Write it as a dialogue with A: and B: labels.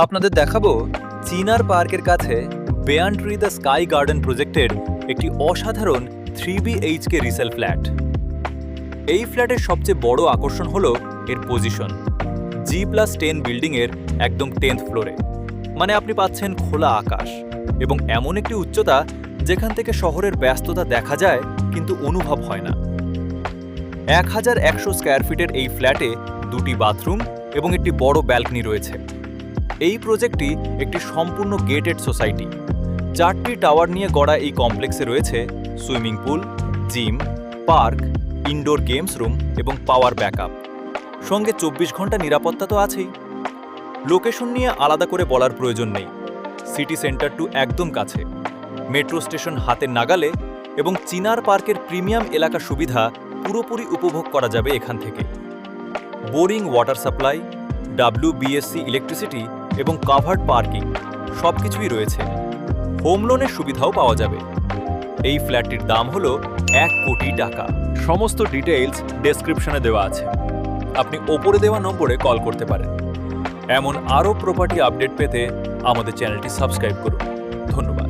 A: আপনাদের দেখাবো চিনার পার্কের কাছে বেয়ান্ট্রি দ্য স্কাই গার্ডেন প্রজেক্টের একটি অসাধারণ 3BHK রিসেল ফ্ল্যাট। এই ফ্ল্যাটের সবচেয়ে বড় আকর্ষণ হলো এর পজিশন। G+10 বিল্ডিংয়ের একদম 10th ফ্লোরে, মানে আপনি পাচ্ছেন খোলা আকাশ এবং এমন একটি উচ্চতা যেখান থেকে শহরের ব্যস্ততা দেখা যায় কিন্তু অনুভব হয় না। 1100 স্কয়ার ফিটের এই ফ্ল্যাটে দুটি বাথরুম এবং একটি বড় ব্যালকনি রয়েছে। এই প্রজেক্টটি একটি সম্পূর্ণ গেটেড সোসাইটি। 4টি টাওয়ার নিয়ে গড়া এই কমপ্লেক্সে রয়েছে swimming pool, gym, park, indoor games room এবং পাওয়ার ব্যাকআপ। সঙ্গে 24 ঘন্টা নিরাপত্তা তো আছেই। লোকেশন নিয়ে আলাদা করে বলার প্রয়োজন নেই। সিটি সেন্টার টু একদম কাছে, মেট্রো স্টেশন হাতের নাগালে এবং চিনার পার্কের প্রিমিয়াম এলাকা সুবিধা পুরোপুরি উপভোগ করা যাবে এখান থেকে। Boring water supply, WBSC electricity এবং কাভার্ড পার্কিং সবকিছুই রয়েছে। হোম লোনের সুবিধাও পাওয়া যাবে। এই ফ্ল্যাটটির দাম হলো 1 কোটি টাকা। সমস্ত ডিটেইলস ডেসক্রিপশনে দেওয়া আছে। আপনি ওপরে দেওয়া নম্বরে কল করতে পারেন। এমন আরও প্রপার্টি আপডেট পেতে আমাদের চ্যানেলটি সাবস্ক্রাইব করুন। ধন্যবাদ।